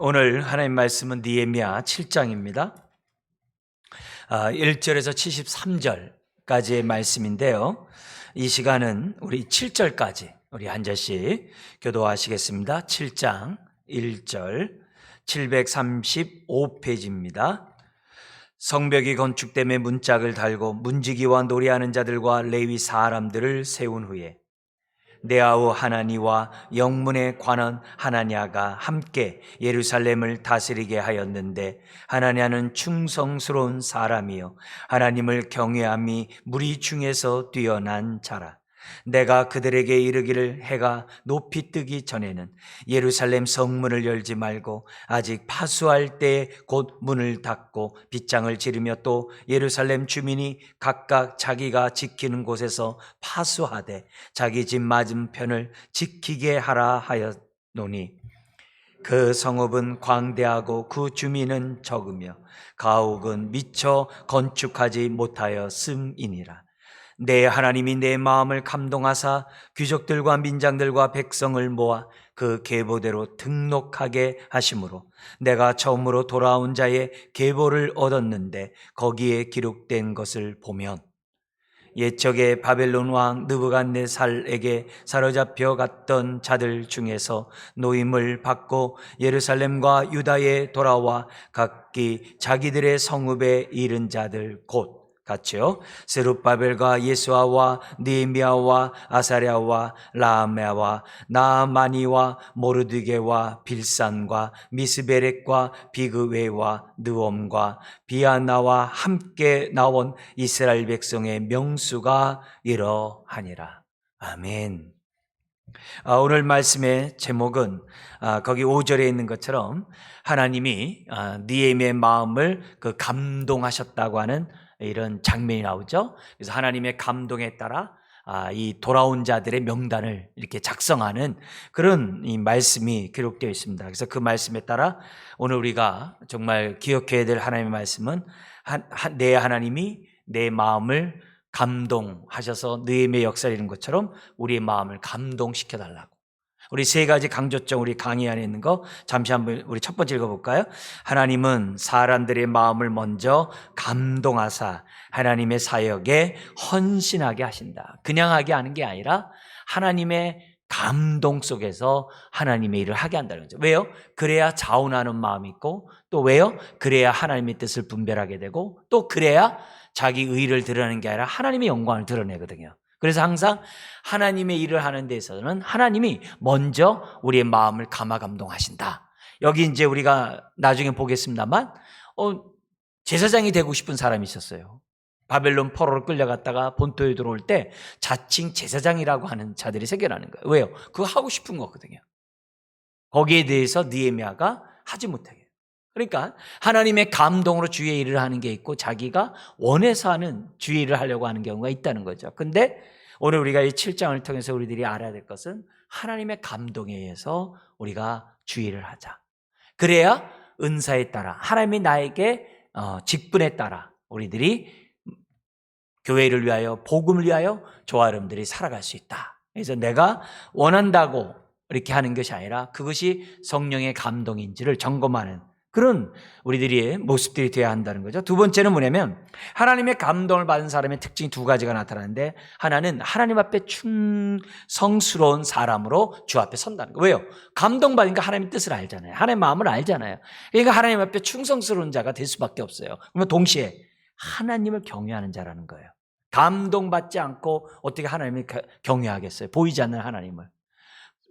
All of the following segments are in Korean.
오늘 하나님 말씀은 느헤미야 7장입니다. 1절에서 73절까지의 말씀인데요. 이 시간은 우리 7절까지 우리 한 절씩 교도하시겠습니다. 7장 1절 735페이지입니다. 성벽이 건축됨에 문짝을 달고 문지기와 노래하는 자들과 레위 사람들을 세운 후에 내 아우 하나니와 영문에 관한 하나냐가 함께 예루살렘을 다스리게 하였는데 하나냐는 충성스러운 사람이요 하나님을 경외함이 무리 중에서 뛰어난 자라. 내가 그들에게 이르기를 해가 높이 뜨기 전에는 예루살렘 성문을 열지 말고 아직 파수할 때에 곧 문을 닫고 빗장을 지르며 또 예루살렘 주민이 각각 자기가 지키는 곳에서 파수하되 자기 집 맞은편을 지키게 하라 하였노니 그 성읍은 광대하고 그 주민은 적으며 가옥은 미처 건축하지 못하였음이니라. 내 하나님이 내 마음을 감동하사 귀족들과 민장들과 백성을 모아 그 계보대로 등록하게 하심으로 내가 처음으로 돌아온 자의 계보를 얻었는데 거기에 기록된 것을 보면 옛적에 바벨론 왕 느부갓네살에게 사로잡혀 갔던 자들 중에서 노임을 받고 예루살렘과 유다에 돌아와 각기 자기들의 성읍에 이른 자들 곧 같이요 스룹바벨과 예수아와 느헤미야와 아사랴와 라하메와 나아마니와 모르드게와 빌산과 미스베렉과 비그웨와 느옴과 비아나와 함께 나온 이스라엘 백성의 명수가 이러하니라. 아멘. 오늘 말씀의 제목은 거기 5절에 있는 것처럼 하나님이 느헤미야의 마음을 감동하셨다고 하는 이런 장면이 나오죠. 그래서 하나님의 감동에 따라 이 돌아온 자들의 명단을 이렇게 작성하는 그런 이 말씀이 기록되어 있습니다. 그래서 그 말씀에 따라 오늘 우리가 정말 기억해야 될 하나님의 말씀은 내 하나님이 내 마음을 감동하셔서 느헤미야의 역사를 이룬 것처럼 우리의 마음을 감동시켜 달라고. 우리 세 가지 강조점 우리 강의 안에 있는 거 잠시 한번 우리 첫 번째 읽어볼까요? 하나님은 사람들의 마음을 먼저 감동하사 하나님의 사역에 헌신하게 하신다. 그냥 하게 하는 게 아니라 하나님의 감동 속에서 하나님의 일을 하게 한다는 거죠. 왜요? 그래야 자원하는 마음이 있고 또 왜요? 그래야 하나님의 뜻을 분별하게 되고 또 그래야 자기 의를 드러내는 게 아니라 하나님의 영광을 드러내거든요. 그래서 항상 하나님의 일을 하는 데 있어서는 하나님이 먼저 우리의 마음을 감화감동하신다. 여기 이제 우리가 나중에 보겠습니다만 제사장이 되고 싶은 사람이 있었어요. 바벨론 포로로 끌려갔다가 본토에 들어올 때 자칭 제사장이라고 하는 자들이 생겨나는 거예요. 왜요? 그거 하고 싶은 거거든요. 거기에 대해서 느헤미야가 하지 못하게. 그러니까 하나님의 감동으로 주의 일을 하는 게 있고 자기가 원해서 하는 주의 일을 하려고 하는 경우가 있다는 거죠. 근데 오늘 우리가 이 7장을 통해서 우리들이 알아야 될 것은 하나님의 감동에 의해서 우리가 주의 일을 하자. 그래야 은사에 따라 하나님이 나에게 직분에 따라 우리들이 교회를 위하여 복음을 위하여 저와 여러분들이 살아갈 수 있다. 그래서 내가 원한다고 이렇게 하는 것이 아니라 그것이 성령의 감동인지를 점검하는 그런 우리들의 모습들이 되어야 한다는 거죠. 두 번째는 뭐냐면 하나님의 감동을 받은 사람의 특징이 두 가지가 나타나는데 하나는 하나님 앞에 충성스러운 사람으로 주 앞에 선다는 거예요. 왜요? 감동받으니까 하나님의 뜻을 알잖아요. 하나님의 마음을 알잖아요. 그러니까 하나님 앞에 충성스러운 자가 될 수밖에 없어요. 그러면 동시에 하나님을 경외하는 자라는 거예요. 감동받지 않고 어떻게 하나님을 경외하겠어요? 보이지 않는 하나님을.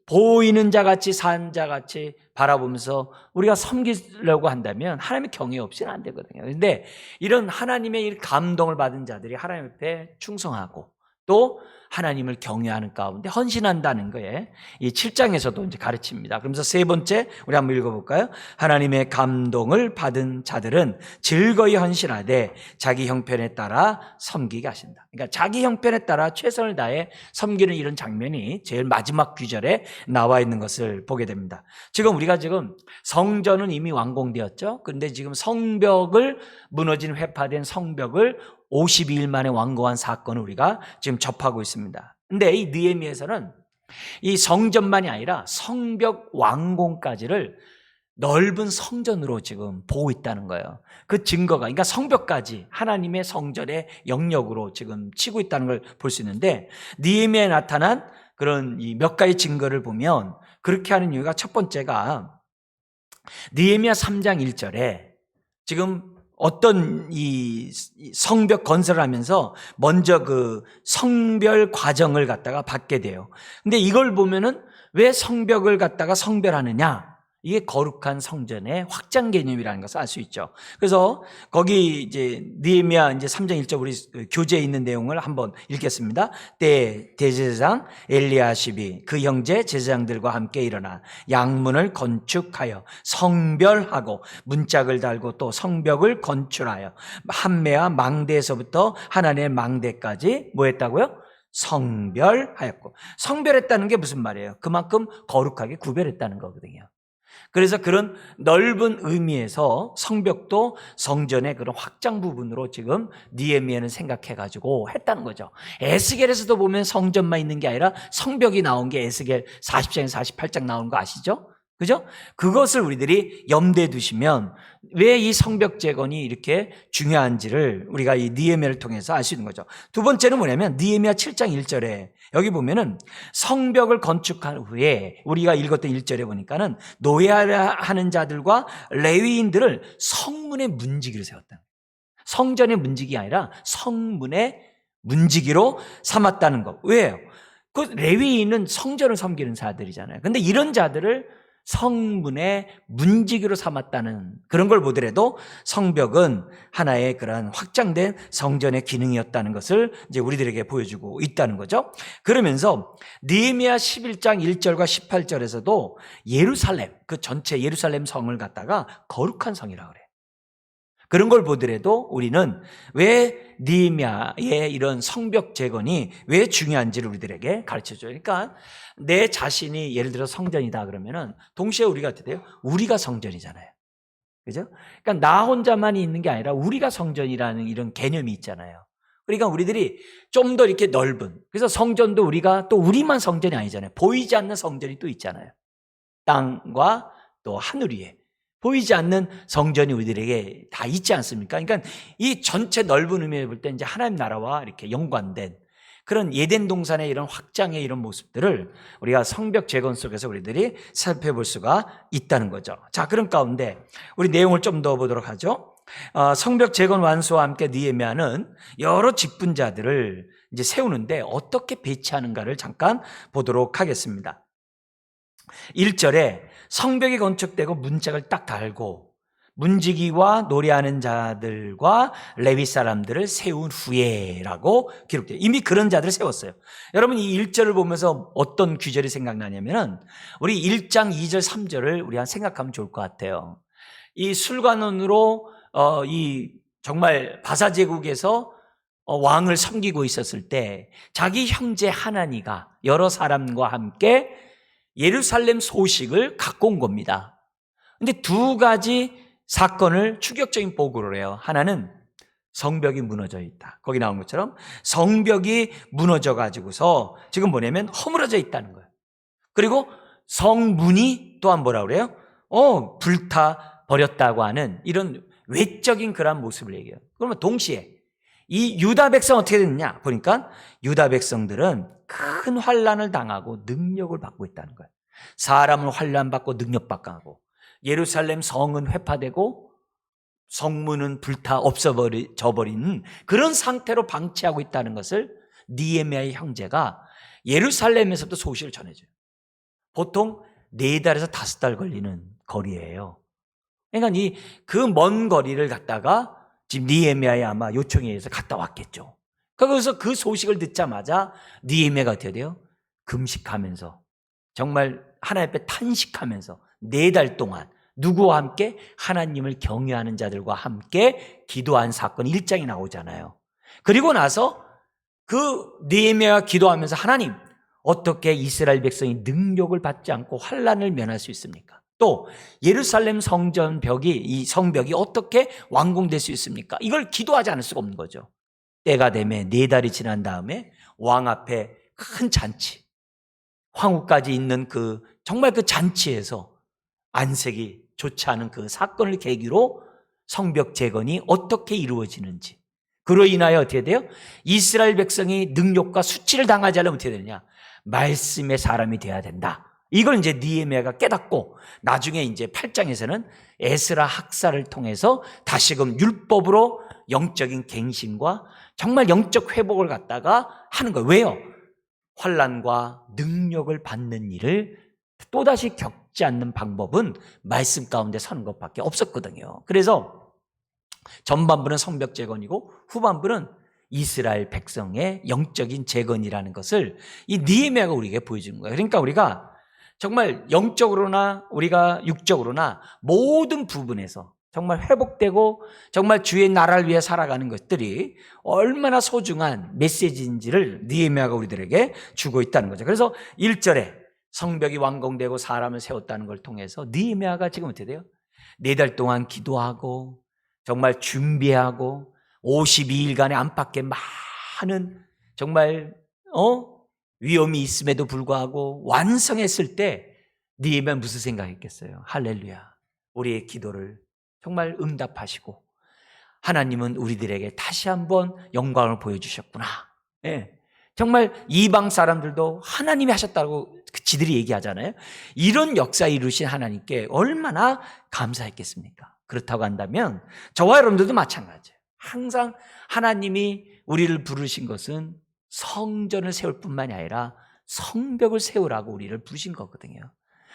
보이는 자같이 사는 자같이 바라보면서 우리가 섬기려고 한다면 하나님의 경외 없이는 안 되거든요. 그런데 이런 하나님의 감동을 받은 자들이 하나님 앞에 충성하고 또 하나님을 경외하는 가운데 헌신한다는 거에 이 7장에서도 이제 가르칩니다. 그러면서 세 번째 우리 한번 읽어볼까요? 하나님의 감동을 받은 자들은 즐거이 헌신하되 자기 형편에 따라 섬기게 하신다. 그러니까 자기 형편에 따라 최선을 다해 섬기는 이런 장면이 제일 마지막 구절에 나와 있는 것을 보게 됩니다. 우리가 지금 성전은 이미 완공되었죠. 그런데 지금 성벽을 무너진 회파된 성벽을 52일 만에 완공한 사건을 우리가 지금 접하고 있습니다. 근데 이 느헤미야에서는 이 성전만이 아니라 성벽 완공까지를 넓은 성전으로 지금 보고 있다는 거예요. 그 증거가, 그러니까 성벽까지 하나님의 성전의 영역으로 지금 치고 있다는 걸 볼 수 있는데, 느헤미야에 나타난 그런 이 몇 가지 증거를 보면 그렇게 하는 이유가, 첫 번째가 느헤미야 3장 1절에 지금 어떤 이 성벽 건설을 하면서 먼저 그 성별 과정을 갖다가 받게 돼요. 근데 이걸 보면은 왜 성벽을 갖다가 성별하느냐? 이게 거룩한 성전의 확장 개념이라는 것을 알 수 있죠. 그래서 거기 이제 느헤미야 이제 3장 1절 우리 교재에 있는 내용을 한번 읽겠습니다. 때 대제사장 엘리야십이 그 형제 제사장들과 함께 일어나 양문을 건축하여 성별하고 문짝을 달고 또 성벽을 건축하여 한매와 망대에서부터 하나님의 망대까지 뭐 했다고요? 성별하였고, 성별했다는 게 무슨 말이에요? 그만큼 거룩하게 구별했다는 거거든요. 그래서 그런 넓은 의미에서 성벽도 성전의 그런 확장 부분으로 지금 느헤미야는 생각해가지고 했다는 거죠. 에스겔에서도 보면 성전만 있는 게 아니라 성벽이 나온 게 에스겔 40장에서 48장 나오는 거 아시죠? 그죠? 그것을 우리들이 염두에 두시면 왜 이 성벽 재건이 이렇게 중요한지를 우리가 이 느헤미야를 통해서 알 수 있는 거죠. 두 번째는 뭐냐면 느헤미야 7장 1절에 여기 보면은 성벽을 건축한 후에 우리가 읽었던 1절에 보니까는 노예하는 자들과 레위인들을 성문의 문지기로 세웠다. 성전의 문지기 아니라 성문의 문지기로 삼았다는 거. 왜요? 그 레위인은 성전을 섬기는 자들이잖아요. 근데 이런 자들을 성문의 문지기로 삼았다는 그런 걸 보더라도 성벽은 하나의 그러한 확장된 성전의 기능이었다는 것을 이제 우리들에게 보여주고 있다는 거죠. 그러면서 느헤미야 11장 1절과 18절에서도 예루살렘, 그 전체 예루살렘 성을 갖다가 거룩한 성이라고 그래요. 그런 걸 보더라도 우리는 왜 느헤미야의 이런 성벽 재건이 왜 중요한지를 우리들에게 가르쳐줘요. 그러니까 내 자신이 예를 들어 성전이다 그러면은 동시에 우리가 어떻게 돼요? 우리가 성전이잖아요. 그죠? 그러니까 나 혼자만이 있는 게 아니라 우리가 성전이라는 이런 개념이 있잖아요. 그러니까 우리들이 좀 더 이렇게 넓은, 그래서 성전도 우리가 또 우리만 성전이 아니잖아요. 보이지 않는 성전이 또 있잖아요. 땅과 또 하늘 위에 보이지 않는 성전이 우리들에게 다 있지 않습니까? 그러니까 이 전체 넓은 의미를 볼 때 이제 하나님 나라와 이렇게 연관된 그런 예덴 동산의 이런 확장의 이런 모습들을 우리가 성벽 재건 속에서 우리들이 살펴볼 수가 있다는 거죠. 자, 그런 가운데 우리 내용을 좀 더 보도록 하죠. 성벽 재건 완수와 함께 느헤미야는 여러 직분자들을 이제 세우는데 어떻게 배치하는가를 잠깐 보도록 하겠습니다. 1절에 성벽이 건축되고 문짝을 딱 달고 문지기와 노래하는 자들과 레위 사람들을 세운 후에라고 기록돼요. 이미 그런 자들을 세웠어요. 여러분 이 1절을 보면서 어떤 귀절이 생각나냐면은 우리 1장 2절 3절을 우리 한 생각하면 좋을 것 같아요. 이 술관원으로 이 정말 바사 제국에서 왕을 섬기고 있었을 때 자기 형제 하나니가 여러 사람과 함께 예루살렘 소식을 갖고 온 겁니다. 근데 두 가지 사건을 충격적인 보고를 해요. 하나는 성벽이 무너져 있다. 거기 나온 것처럼 성벽이 무너져 가지고서 지금 뭐냐면 허물어져 있다는 거예요. 그리고 성문이 또한 뭐라 그래요? 불타 버렸다고 하는 이런 외적인 그런 모습을 얘기해요. 그러면 동시에 이 유다 백성 어떻게 됐느냐 보니까 유다 백성들은 큰 환난을 당하고 능력을 받고 있다는 거예요. 사람은 환난받고 능력받고 예루살렘 성은 회파되고 성문은 불타 없어져버린 그런 상태로 방치하고 있다는 것을 느헤미야의 형제가 예루살렘에서부터 소식을 전해줘요. 보통 4달에서 5달 걸리는 거리예요. 그러니까 그 먼 거리를 갔다가 지금 느헤미야의 아마 요청에 의해서 갔다 왔겠죠. 그래서 그 소식을 듣자마자 느헤미야가 어떻게 돼요? 금식하면서 정말 하나님 앞에 탄식하면서 4달 동안 누구와 함께? 하나님을 경외하는 자들과 함께 기도한 사건이 1장에 나오잖아요. 그리고 나서 그 느헤미야가 기도하면서 하나님 어떻게 이스라엘 백성이 능력을 받지 않고 환난을 면할 수 있습니까? 또 예루살렘 이 성벽이 어떻게 완공될 수 있습니까? 이걸 기도하지 않을 수가 없는 거죠. 때가 되면 4달이 지난 다음에 왕 앞에 큰 잔치, 황후까지 있는 정말 그 잔치에서 안색이 좋지 않은 그 사건을 계기로 성벽 재건이 어떻게 이루어지는지, 그로 인하여 어떻게 돼요? 이스라엘 백성이 능욕과 수치를 당하지 않으면 어떻게 되느냐? 말씀의 사람이 돼야 된다. 이걸 이제 느헤미야가 깨닫고 나중에 이제 8장에서는 에스라 학사를 통해서 다시금 율법으로 영적인 갱신과 정말 영적 회복을 갖다가 하는 거예요. 왜요? 환난과 능력을 받는 일을 또다시 겪지 않는 방법은 말씀 가운데 서는 것밖에 없었거든요. 그래서 전반부는 성벽 재건이고 후반부는 이스라엘 백성의 영적인 재건이라는 것을 이 느헤미야가 우리에게 보여주는 거예요. 그러니까 우리가 정말 영적으로나 우리가 육적으로나 모든 부분에서 정말 회복되고 정말 주의 나라를 위해 살아가는 것들이 얼마나 소중한 메시지인지를 느헤미야가 우리들에게 주고 있다는 거죠. 그래서 1절에 성벽이 완공되고 사람을 세웠다는 걸 통해서 느헤미야가 지금 어떻게 돼요? 4달 동안 기도하고 정말 준비하고 52일간의 안팎에 많은 정말 위험이 있음에도 불구하고 완성했을 때 느헤미야 무슨 생각했겠어요? 할렐루야, 우리의 기도를 정말 응답하시고 하나님은 우리들에게 다시 한번 영광을 보여주셨구나. 네. 정말 이방 사람들도 하나님이 하셨다고 지들이 얘기하잖아요. 이런 역사 이루신 하나님께 얼마나 감사했겠습니까? 그렇다고 한다면 저와 여러분들도 마찬가지예요. 항상 하나님이 우리를 부르신 것은 성전을 세울 뿐만이 아니라 성벽을 세우라고 우리를 부르신 거거든요.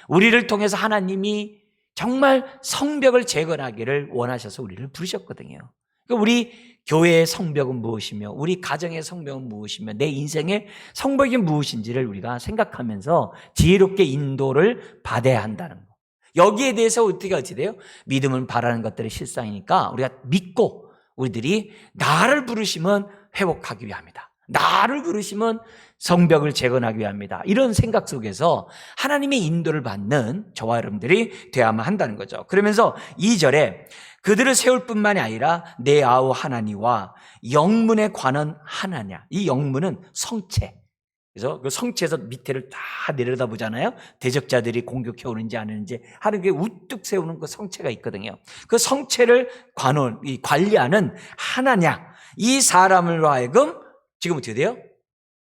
우리를 통해서 하나님이 정말 성벽을 재건하기를 원하셔서 우리를 부르셨거든요. 그러니까 우리 교회의 성벽은 무엇이며 우리 가정의 성벽은 무엇이며 내 인생의 성벽이 무엇인지를 우리가 생각하면서 지혜롭게 인도를 받아야 한다는 거. 여기에 대해서 어떻게 돼요? 믿음은 바라는 것들의 실상이니까 우리가 믿고 우리들이 나를 부르시면 회복하기 위함이다. 나를 부르시면 성벽을 재건하기 위함이다. 이런 생각 속에서 하나님의 인도를 받는 저와 여러분들이 되어야만 한다는 거죠. 그러면서 2절에 그들을 세울 뿐만이 아니라 내 아우 하나니와 영문에 관한 하나냐. 이 영문은 성체. 그래서 그 성체에서 밑에를 다 내려다보잖아요. 대적자들이 공격해 오는지 안 오는지 하는 게 우뚝 세우는 그 성체가 있거든요. 그 성체를 관리하는 하나냐. 이 사람으로 하여금 지금 어떻게 돼요?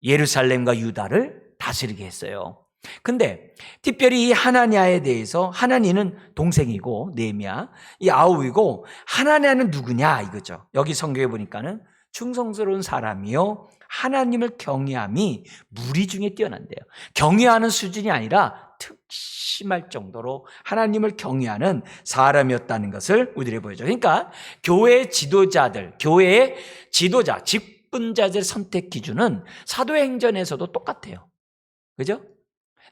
예루살렘과 유다를 다스리게 했어요. 근데 특별히 이 하나냐에 대해서 하나니는 동생이고 느헤미야, 이 아우이고 하나냐는 누구냐 이거죠. 여기 성경에 보니까는 충성스러운 사람이요 하나님을 경외함이 무리 중에 뛰어난대요. 경외하는 수준이 아니라 특심할 정도로 하나님을 경외하는 사람이었다는 것을 우리들이 보여줘요. 그러니까 교회의 지도자들, 교회의 지도자, 직분자들 선택 기준은 사도행전에서도 똑같아요. 그죠?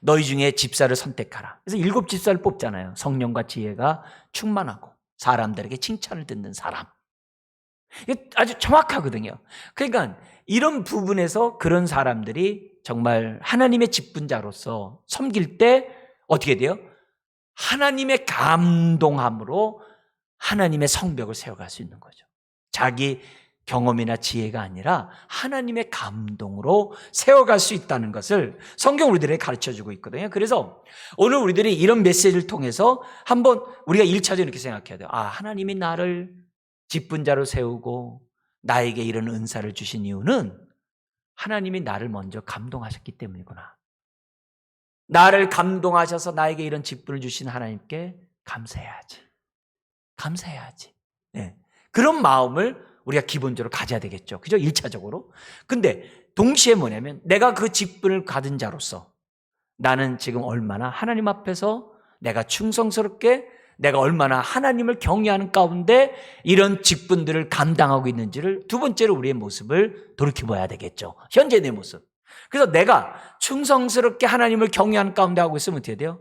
너희 중에 집사를 선택하라. 그래서 7 집사를 뽑잖아요. 성령과 지혜가 충만하고 사람들에게 칭찬을 듣는 사람. 이게 아주 정확하거든요. 그러니까 이런 부분에서 그런 사람들이 정말 하나님의 직분자로서 섬길 때 어떻게 돼요? 하나님의 감동함으로 하나님의 성벽을 세워갈 수 있는 거죠. 자기 경험이나 지혜가 아니라 하나님의 감동으로 세워갈 수 있다는 것을 성경 우리들에게 가르쳐주고 있거든요. 그래서 오늘 우리들이 이런 메시지를 통해서 한번 우리가 1차적으로 이렇게 생각해야 돼요. 아, 하나님이 나를 직분자로 세우고 나에게 이런 은사를 주신 이유는 하나님이 나를 먼저 감동하셨기 때문이구나. 나를 감동하셔서 나에게 이런 직분을 주신 하나님께 감사해야지. 감사해야지. 네. 그런 마음을 우리가 기본적으로 가져야 되겠죠. 그죠? 1차적으로. 근데 동시에 뭐냐면 내가 그 직분을 가진 자로서 나는 지금 얼마나 하나님 앞에서 내가 충성스럽게 내가 얼마나 하나님을 경외하는 가운데 이런 직분들을 감당하고 있는지를 두 번째로 우리의 모습을 돌이켜봐야 되겠죠. 현재 내 모습. 그래서 내가 충성스럽게 하나님을 경외하는 가운데 하고 있으면 어떻게 돼요?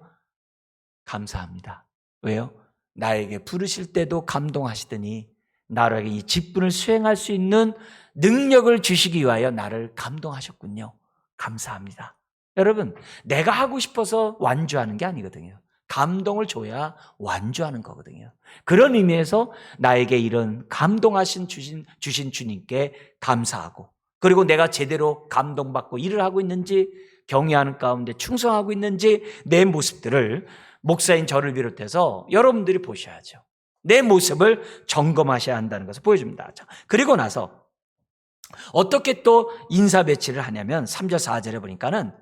감사합니다. 왜요? 나에게 부르실 때도 감동하시더니 나에게 이 직분을 수행할 수 있는 능력을 주시기 위하여 나를 감동하셨군요. 감사합니다. 여러분, 내가 하고 싶어서 완주하는 게 아니거든요. 감동을 줘야 완주하는 거거든요. 그런 의미에서 나에게 이런 감동하신 주신 주님께 감사하고 그리고 내가 제대로 감동받고 일을 하고 있는지 경외하는 가운데 충성하고 있는지 내 모습들을 목사인 저를 비롯해서 여러분들이 보셔야죠. 내 모습을 점검하셔야 한다는 것을 보여줍니다. 자, 그리고 나서 어떻게 또 인사 배치를 하냐면 3절 4절에 보니까는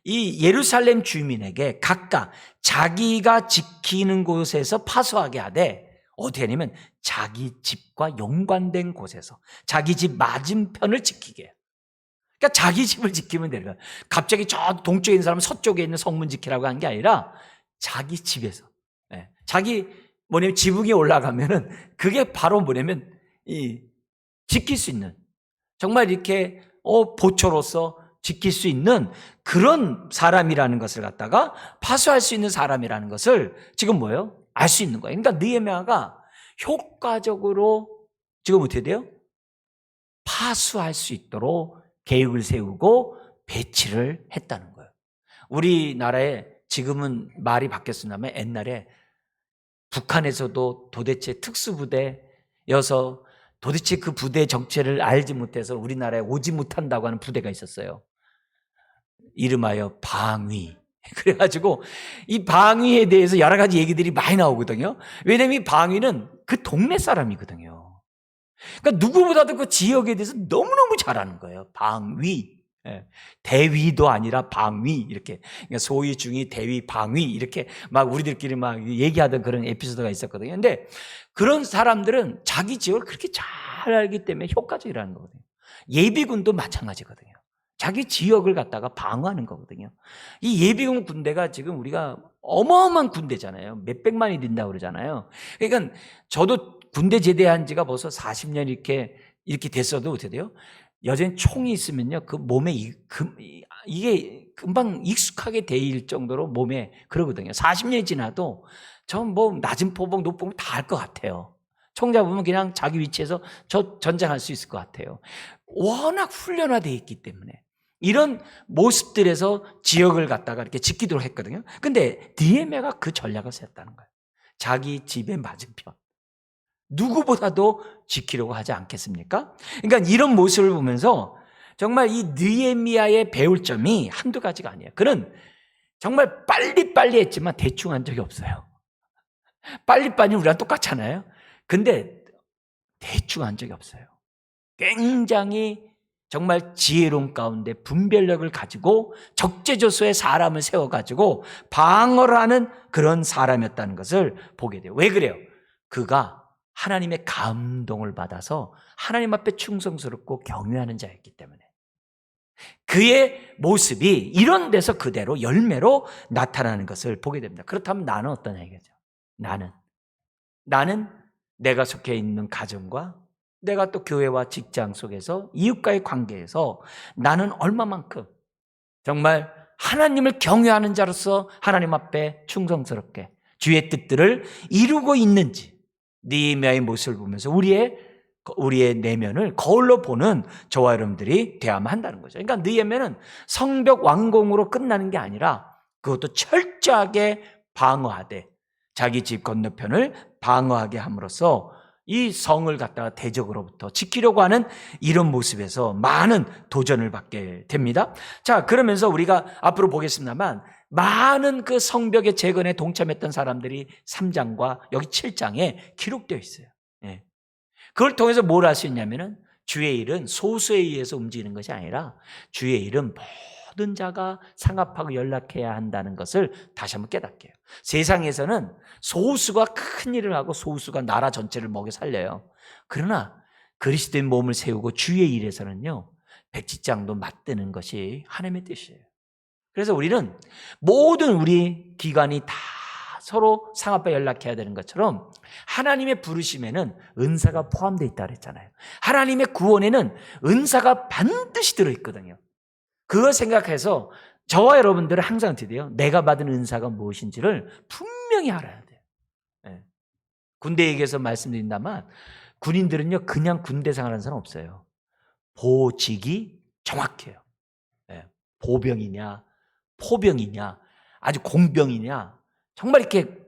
이 예루살렘 주민에게 각각 자기가 지키는 곳에서 파수하게 하되 어떻게 하냐면 자기 집과 연관된 곳에서 자기 집 맞은편을 지키게 해요. 그러니까 자기 집을 지키면 되는 거예요. 갑자기 저 동쪽에 있는 사람은 서쪽에 있는 성문 지키라고 한 게 아니라 자기 집에서, 자기 뭐냐면 지붕에 올라가면은 그게 바로 뭐냐면 이 지킬 수 있는, 정말 이렇게 보초로서 지킬 수 있는 그런 사람이라는 것을 갖다가 파수할 수 있는 사람이라는 것을 지금 뭐예요? 알 수 있는 거예요. 그러니까 느헤미야가 효과적으로 지금 어떻게 돼요? 파수할 수 있도록 계획을 세우고 배치를 했다는 거예요. 우리나라에 지금은 말이 바뀌었습니다만 옛날에 북한에서도 도대체 특수부대여서 도대체 그 부대의 정체를 알지 못해서 우리나라에 오지 못한다고 하는 부대가 있었어요. 이름하여 방위. 그래가지고 이 방위에 대해서 여러 가지 얘기들이 많이 나오거든요. 왜냐면 이 방위는 그 동네 사람이거든요. 그러니까 누구보다도 그 지역에 대해서 너무너무 잘 아는 거예요. 방위. 대위도 아니라 방위. 이렇게. 그러니까 소위, 중위, 대위, 방위. 이렇게 막 우리들끼리 막 얘기하던 그런 에피소드가 있었거든요. 근데 그런 사람들은 자기 지역을 그렇게 잘 알기 때문에 효과적이라는 거거든요. 예비군도 마찬가지거든요. 자기 지역을 갖다가 방어하는 거거든요. 이 예비군 군대가 지금 우리가 어마어마한 군대잖아요. 몇백만이 된다고 그러잖아요. 그러니까 저도 군대 제대한 지가 벌써 40년 이렇게 됐어도 어떻게 돼요? 여전히 총이 있으면요, 그 몸에 이게 금방 익숙하게 될 정도로 몸에 그러거든요. 40년이 지나도 전 뭐 낮은 포복, 높은 포복 다 할 것 같아요. 총 잡으면 그냥 자기 위치에서 전쟁할 수 있을 것 같아요. 워낙 훈련화되어 있기 때문에 이런 모습들에서 지역을 갖다가 이렇게 지키도록 했거든요. 근데 느헤미야가 그 전략을 썼다는 거예요. 자기 집의 맞은편. 누구보다도 지키려고 하지 않겠습니까? 그러니까 이런 모습을 보면서 정말 이 느헤미야의 배울 점이 한두 가지가 아니에요. 그는 정말 빨리빨리 했지만 대충 한 적이 없어요. 빨리빨리 우리랑 똑같잖아요. 근데 대충 한 적이 없어요. 굉장히 정말 지혜로운 가운데 분별력을 가지고 적재조소에 사람을 세워가지고 방어를 하는 그런 사람이었다는 것을 보게 돼요. 왜 그래요? 그가 하나님의 감동을 받아서 하나님 앞에 충성스럽고 경외하는 자였기 때문에 그의 모습이 이런 데서 그대로 열매로 나타나는 것을 보게 됩니다. 그렇다면 나는 어떤 얘기죠? 나는 내가 속해 있는 가정과 내가 또 교회와 직장 속에서 이웃과의 관계에서 나는 얼마만큼 정말 하나님을 경외하는 자로서 하나님 앞에 충성스럽게 주의 뜻들을 이루고 있는지 느헤미야의 모습을 보면서 우리의 내면을 거울로 보는 저와 여러분들이 되어야만 한다는 거죠. 그러니까 느헤미야는 성벽 완공으로 끝나는 게 아니라 그것도 철저하게 방어하되 자기 집 건너편을 방어하게 함으로써 이 성을 갖다가 대적으로부터 지키려고 하는 이런 모습에서 많은 도전을 받게 됩니다. 자, 그러면서 우리가 앞으로 보겠습니다만 많은 그 성벽의 재건에 동참했던 사람들이 3장과 여기 7장에 기록되어 있어요. 그걸 통해서 뭘 할 수 있냐면은 주의 일은 소수에 의해서 움직이는 것이 아니라 주의 일은 모든 자가 상합하고 연락해야 한다는 것을 다시 한번 깨닫게 해요. 세상에서는 소수가 큰 일을 하고 소수가 나라 전체를 먹여 살려요. 그러나 그리스도의 몸을 세우고 주의 일에서는요, 백지장도 맞드는 것이 하나님의 뜻이에요. 그래서 우리는 모든 우리 기관이 다 서로 상합해 연락해야 되는 것처럼 하나님의 부르심에는 은사가 포함되어 있다고 했잖아요. 하나님의 구원에는 은사가 반드시 들어있거든요. 그걸 생각해서 저와 여러분들은 항상 어떻게 돼요? 내가 받은 은사가 무엇인지를 분명히 알아야 돼요. 군대 얘기해서 말씀드린다만 군인들은요, 그냥 군대 생활하는 사람 없어요. 보직이 정확해요. 보병이냐 포병이냐 아주 공병이냐 정말 이렇게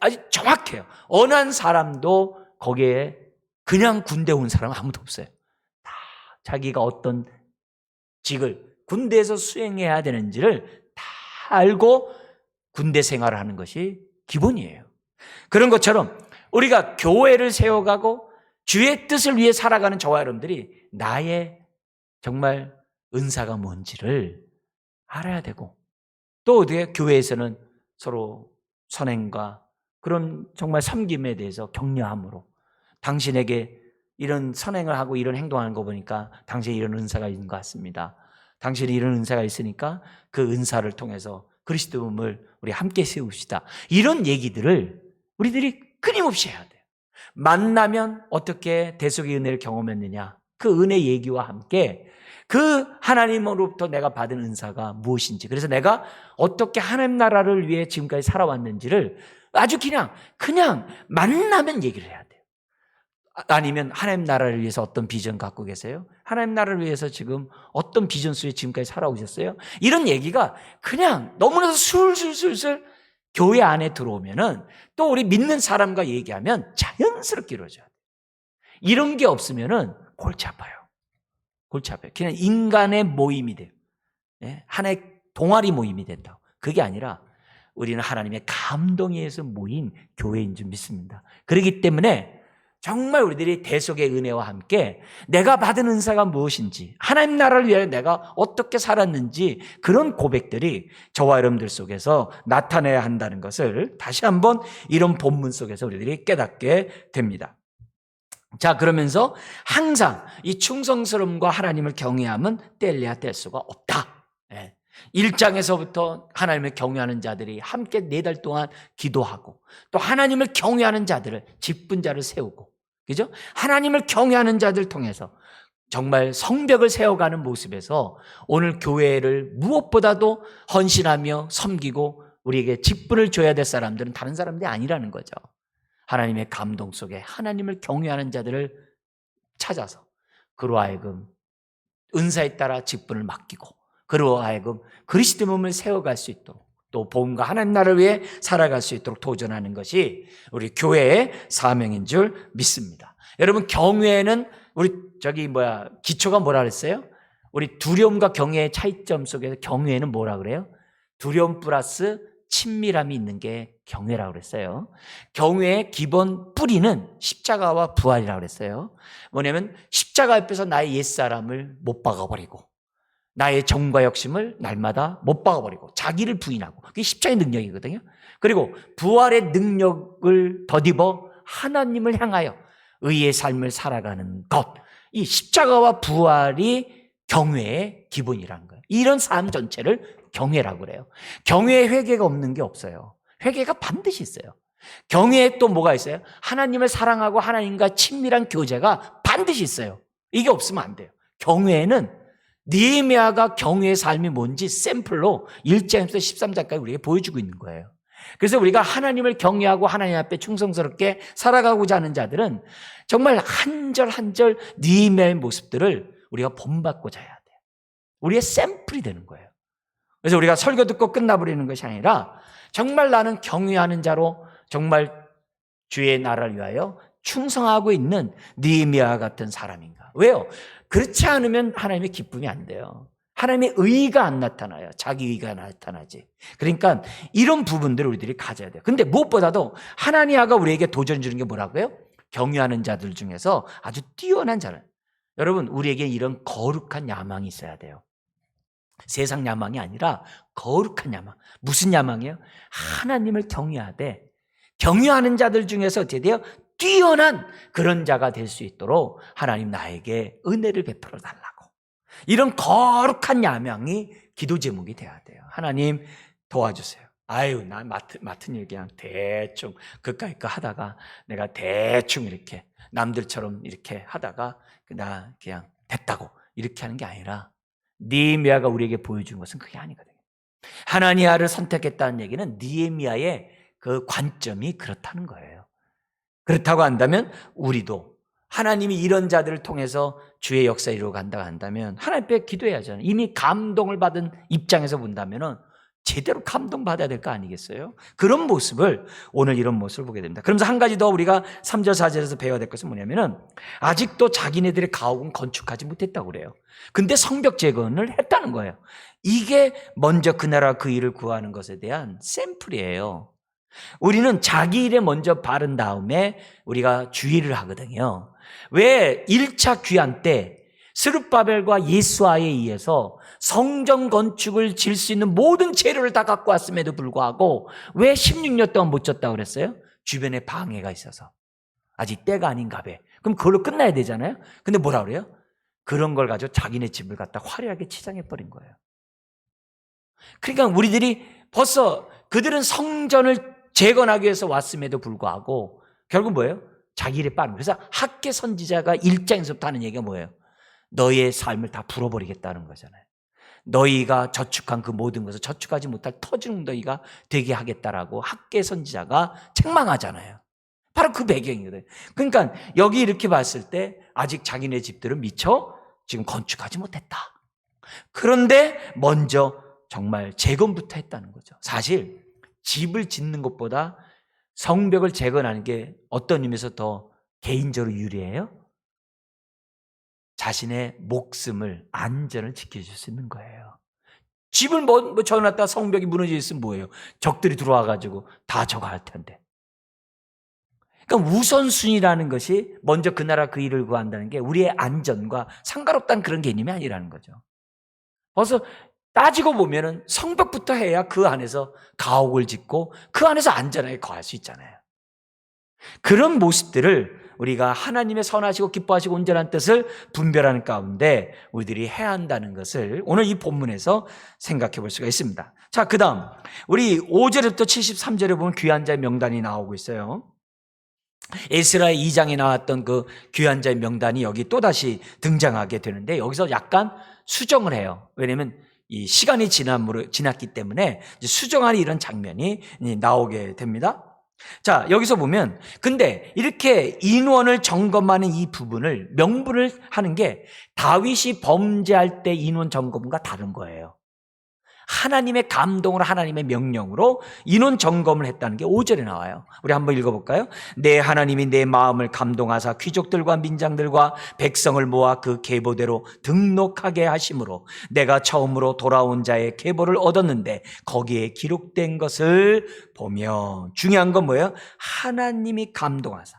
아주 정확해요. 어느 한 사람도 거기에 그냥 군대 온 사람은 아무도 없어요. 다 자기가 어떤 직을 군대에서 수행해야 되는지를 다 알고 군대 생활을 하는 것이 기본이에요. 그런 것처럼 우리가 교회를 세워가고 주의 뜻을 위해 살아가는 저와 여러분들이 나의 정말 은사가 뭔지를 알아야 되고, 또 어디에 교회에서는 서로 선행과 그런 정말 섬김에 대해서 격려함으로, 당신에게 이런 선행을 하고 이런 행동하는 거 보니까 당신이 이런 은사가 있는 것 같습니다. 당신이 이런 은사가 있으니까 그 은사를 통해서 그리스도를 우리 함께 세웁시다. 이런 얘기들을 우리들이 끊임없이 해야 돼요. 만나면 어떻게 대속의 은혜를 경험했느냐, 그 은혜 얘기와 함께 그 하나님으로부터 내가 받은 은사가 무엇인지, 그래서 내가 어떻게 하나님 나라를 위해 지금까지 살아왔는지를 아주 그냥 만나면 얘기를 해야 돼요. 아니면 하나님 나라를 위해서 어떤 비전 갖고 계세요? 하나님 나라를 위해서 지금 어떤 비전 속에 지금까지 살아오셨어요? 이런 얘기가 그냥 너무나도 술술술술 교회 안에 들어오면은, 또 우리 믿는 사람과 얘기하면 자연스럽게 이루어져요. 이런 게 없으면은 골치 아파요. 그냥 인간의 모임이 돼요. 하나의 동아리 모임이 된다고. 그게 아니라 우리는 하나님의 감동에 의해서 모인 교회인 줄 믿습니다. 그렇기 때문에 정말 우리들이 대속의 은혜와 함께 내가 받은 은사가 무엇인지, 하나님 나라를 위하여 내가 어떻게 살았는지, 그런 고백들이 저와 여러분들 속에서 나타내야 한다는 것을 다시 한번 이런 본문 속에서 우리들이 깨닫게 됩니다. 자, 그러면서 항상 이 충성스러움과 하나님을 경외함은 뗄래야 뗄 수가 없다. 1장에서부터 하나님을 경외하는 자들이 함께 4달 동안 기도하고, 또 하나님을 경외하는 자들을, 직분자를 세우고, 그죠? 하나님을 경외하는 자들 통해서 정말 성벽을 세워가는 모습에서 오늘 교회를 무엇보다도 헌신하며 섬기고 우리에게 직분을 줘야 될 사람들은 다른 사람들이 아니라는 거죠. 하나님의 감동 속에 하나님을 경외하는 자들을 찾아서 그로 하여금 은사에 따라 직분을 맡기고, 그로 하여금 그리스도 몸을 세워갈 수 있도록, 또 복음과 하나님 나라를 위해 살아갈 수 있도록 도전하는 것이 우리 교회의 사명인 줄 믿습니다. 여러분, 경외는 우리 기초가 뭐라 그랬어요? 우리 두려움과 경외의 차이점 속에서 경외는 뭐라 그래요? 두려움 플러스 친밀함이 있는 게 경외라고 그랬어요. 경외의 기본 뿌리는 십자가와 부활이라고 그랬어요. 뭐냐면 십자가 앞에서 나의 옛사람을 못 박아버리고, 나의 정과 욕심을 날마다 못 박아버리고 자기를 부인하고, 그게 십자가의 능력이거든요. 그리고 부활의 능력을 덧입어 하나님을 향하여 의의 삶을 살아가는 것, 이 십자가와 부활이 경외의 기본이라는 거예요. 이런 삶 전체를 경외라고 그래요. 경외에 회개가 없는 게 없어요. 회개가 반드시 있어요. 경외에 또 뭐가 있어요? 하나님을 사랑하고 하나님과 친밀한 교제가 반드시 있어요. 이게 없으면 안 돼요. 경외에는 느헤미야가 경외의 삶이 뭔지 샘플로 1장에서 13장까지 우리에게 보여주고 있는 거예요. 그래서 우리가 하나님을 경외하고 하나님 앞에 충성스럽게 살아가고자 하는 자들은 정말 한 절 한 절 느헤미야의 모습들을 우리가 본받고자 해야 돼요. 우리의 샘플이 되는 거예요. 그래서 우리가 설교 듣고 끝나버리는 것이 아니라 정말 나는 경외하는 자로 정말 주의 나라를 위하여 충성하고 있는 느헤미야 같은 사람인가. 왜요? 그렇지 않으면 하나님의 기쁨이 안 돼요. 하나님의 의가 안 나타나요. 자기 의가 나타나지. 그러니까 이런 부분들을 우리들이 가져야 돼요. 근데 무엇보다도 하나님아가 우리에게 도전 주는 게 뭐라고요? 경외하는 자들 중에서 아주 뛰어난 자를. 여러분, 우리에게 이런 거룩한 야망이 있어야 돼요. 세상 야망이 아니라 거룩한 야망. 무슨 야망이에요? 하나님을 경외하되, 경외하는 자들 중에서 어떻게 돼요? 뛰어난 그런 자가 될 수 있도록 하나님 나에게 은혜를 베풀어 달라고. 이런 거룩한 야망이 기도 제목이 돼야 돼요. 하나님 도와주세요. 아유, 나 맡은 일 그냥 대충 그까이 거 하다가 내가 대충 이렇게 남들처럼 이렇게 하다가 나 그냥 됐다고 이렇게 하는 게 아니라, 느헤미야가 우리에게 보여준 것은 그게 아니거든요. 하나니아를 선택했다는 얘기는 느헤미야의 그 관점이 그렇다는 거예요. 그렇다고 한다면 우리도 하나님이 이런 자들을 통해서 주의 역사 이루어 간다고 한다면 하나님 앞에 기도해야죠. 이미 감동을 받은 입장에서 본다면 제대로 감동받아야 될 거 아니겠어요? 그런 모습을, 오늘 이런 모습을 보게 됩니다. 그러면서 한 가지 더 우리가 3절 4절에서 배워야 될 것은 뭐냐면은 아직도 자기네들의 가옥은 건축하지 못했다고 그래요. 근데 성벽 재건을 했다는 거예요. 이게 먼저 그 나라 그 일을 구하는 것에 대한 샘플이에요. 우리는 자기 일에 먼저 바른 다음에 우리가 주의를 하거든요. 왜 1차 귀환 때 스룹바벨과 예수아에 의해서 성전 건축을 질 수 있는 모든 재료를 다 갖고 왔음에도 불구하고 왜 16년 동안 못 졌다고 그랬어요? 주변에 방해가 있어서. 아직 때가 아닌가 봐. 그럼 그걸로 끝나야 되잖아요. 근데 뭐라 그래요? 그런 걸 가지고 자기네 집을 갖다 화려하게 치장해버린 거예요. 그러니까 우리들이 벌써 그들은 성전을 재건하기 위해서 왔음에도 불구하고 결국 뭐예요? 자기 일에 빠른 거예요. 그래서 학개 선지자가 1장에서부터 하는 얘기가 뭐예요? 너희의 삶을 다 불어버리겠다는 거잖아요. 너희가 저축한 그 모든 것을 저축하지 못할 터지는 너희가 되게 하겠다라고 학개 선지자가 책망하잖아요. 바로 그 배경이거든요. 그러니까 여기 이렇게 봤을 때 아직 자기네 집들은 미처 지금 건축하지 못했다. 그런데 먼저 정말 재건부터 했다는 거죠. 사실 집을 짓는 것보다 성벽을 재건하는 게 어떤 의미에서 더 개인적으로 유리해요? 자신의 목숨을, 안전을 지켜줄 수 있는 거예요. 집을 지어놨다 성벽이 무너져 있으면 뭐예요? 적들이 들어와가지고 다 저거 할 텐데. 그러니까 우선순위라는 것이 먼저 그 나라 그 일을 구한다는 게 우리의 안전과 상관없다는 그런 개념이 아니라는 거죠. 벌써 따지고 보면은 성벽부터 해야 그 안에서 가옥을 짓고 그 안에서 안전하게 거할 수 있잖아요. 그런 모습들을 우리가 하나님의 선하시고 기뻐하시고 온전한 뜻을 분별하는 가운데 우리들이 해야 한다는 것을 오늘 이 본문에서 생각해 볼 수가 있습니다. 자, 그 다음 우리 5절부터 73절에 보면 귀한 자의 명단이 나오고 있어요. 에스라의 2장에 나왔던 그 귀한 자의 명단이 여기 또다시 등장하게 되는데 여기서 약간 수정을 해요. 왜냐하면 이 시간이 지났기 때문에 수정하는 이런 장면이 나오게 됩니다. 자, 여기서 보면 근데 이렇게 인원을 점검하는 이 부분을 명분을 하는 게 다윗이 범죄할 때 인원 점검과 다른 거예요. 하나님의 감동으로 하나님의 명령으로 인원 점검을 했다는 게 5절에 나와요. 우리 한번 읽어볼까요? 내 하나님이 내 마음을 감동하사 귀족들과 민장들과 백성을 모아 그 계보대로 등록하게 하심으로 내가 처음으로 돌아온 자의 계보를 얻었는데 거기에 기록된 것을 보면 중요한 건 뭐예요? 하나님이 감동하사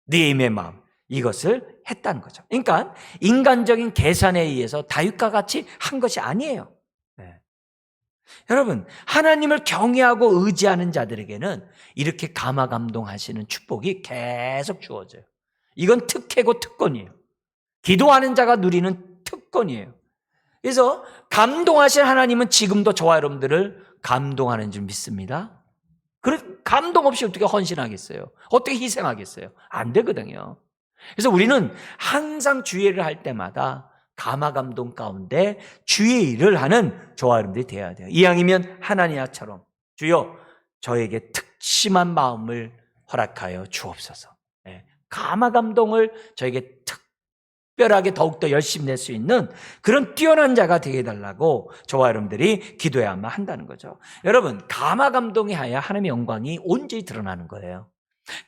네 임의 마음 이것을 했다는 거죠. 그러니까 인간적인 계산에 의해서 다윗과 같이 한 것이 아니에요. 여러분, 하나님을 경외하고 의지하는 자들에게는 이렇게 감화감동하시는 축복이 계속 주어져요. 이건 특혜고 특권이에요. 기도하는 자가 누리는 특권이에요. 그래서 감동하신 하나님은 지금도 저와 여러분들을 감동하는 줄 믿습니다. 감동 없이 어떻게 헌신하겠어요? 어떻게 희생하겠어요? 안 되거든요. 그래서 우리는 항상 주의를 할 때마다 감화감동 가운데 주의 일을 하는 저와 여러분들이 되어야 돼요. 이왕이면 하나니아처럼 주여 저에게 특심한 마음을 허락하여 주옵소서. 감화감동을 저에게 특별하게 더욱더 열심히 낼 수 있는 그런 뛰어난 자가 되게 해달라고 저와 여러분들이 기도해야만 한다는 거죠. 여러분, 감화감동이 해야 하나님의 영광이 온전히 드러나는 거예요.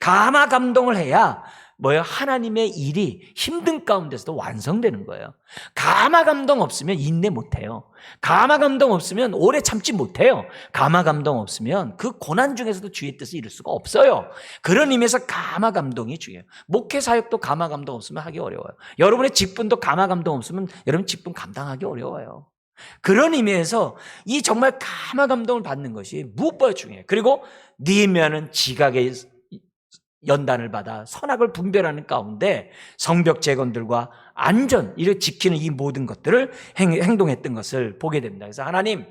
감화감동을 해야 뭐예요? 하나님의 일이 힘든 가운데서도 완성되는 거예요. 감화감동 없으면 인내 못해요. 감화감동 없으면 오래 참지 못해요. 감화감동 없으면 그 고난 중에서도 주의 뜻을 이룰 수가 없어요. 그런 의미에서 감화감동이 중요해요. 목회사역도 감화감동 없으면 하기 어려워요. 여러분의 직분도 감화감동 없으면 여러분 직분 감당하기 어려워요. 그런 의미에서 이 정말 감화감동을 받는 것이 무엇보다 중요해요. 그리고 느헤미야는 지각의 연단을 받아 선악을 분별하는 가운데 성벽 재건들과 안전 이를 지키는 이 모든 것들을 행동했던 것을 보게 됩니다. 그래서 하나님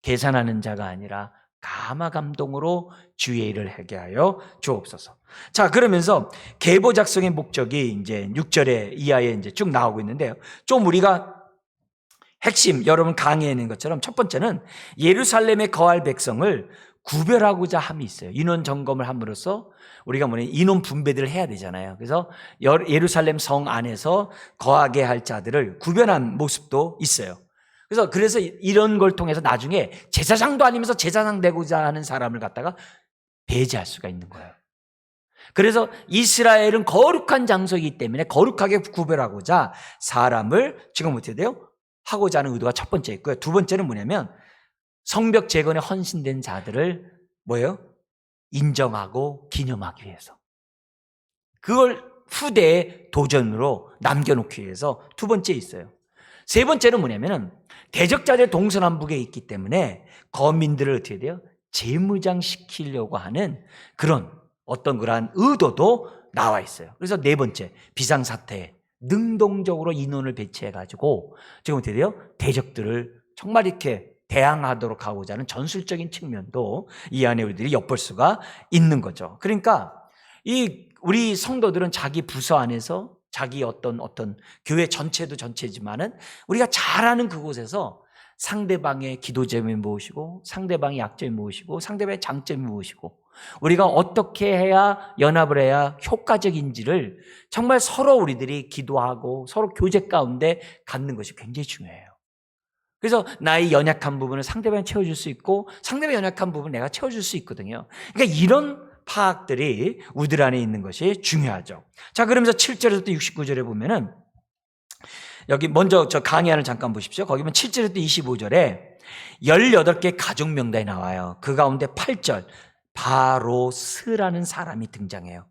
계산하는 자가 아니라 감화감동으로 주의 일을 하게 하여 주옵소서. 자, 그러면서 계보 작성의 목적이 이제 6절에 이하에 이제 쭉 나오고 있는데요. 좀 우리가 핵심 여러분 강의에 있는 것처럼 첫 번째는 예루살렘에 거할 백성을 구별하고자 함이 있어요. 인원 점검을 함으로써 우리가 인원 분배들을 해야 되잖아요. 그래서 예루살렘 성 안에서 거하게 할 자들을 구별한 모습도 있어요. 그래서 이런 걸 통해서 나중에 제사장도 아니면서 제사장 되고자 하는 사람을 갖다가 배제할 수가 있는 거예요. 그래서 이스라엘은 거룩한 장소이기 때문에 거룩하게 구별하고자 사람을 지금 어떻게 돼요? 하고자 하는 의도가 첫 번째 있고요. 두 번째는 뭐냐면 성벽 재건에 헌신된 자들을 뭐예요? 인정하고 기념하기 위해서. 그걸 후대의 도전으로 남겨놓기 위해서 두 번째 있어요. 세 번째는 뭐냐면은 대적자들의 동서남북에 있기 때문에 거민들을 어떻게 돼요? 재무장시키려고 하는 그런 어떤 그러한 의도도 나와 있어요. 그래서 네 번째, 비상사태에 능동적으로 인원을 배치해가지고 지금 어떻게 돼요? 대적들을 정말 이렇게 대항하도록 하고자 하는 전술적인 측면도 이 안에 우리들이 엿볼 수가 있는 거죠. 그러니까 우리 성도들은 자기 부서 안에서 자기 어떤 교회 전체도 전체지만은 우리가 잘 아는 그곳에서 상대방의 기도점이 무엇이고 상대방의 약점이 무엇이고 상대방의 장점이 무엇이고 우리가 어떻게 해야 연합을 해야 효과적인지를 정말 서로 우리들이 기도하고 서로 교제 가운데 갖는 것이 굉장히 중요해요. 그래서 나의 연약한 부분을 상대방이 채워줄 수 있고 상대방의 연약한 부분을 내가 채워줄 수 있거든요. 그러니까 이런 파악들이 우리들 안에 있는 것이 중요하죠. 자, 그러면서 7절에서 69절에 보면은 여기 먼저 저 강의안을 잠깐 보십시오. 거기 보면 7절에서 25절에 18개 가족 명단이 나와요. 그 가운데 8절 바로스라는 사람이 등장해요.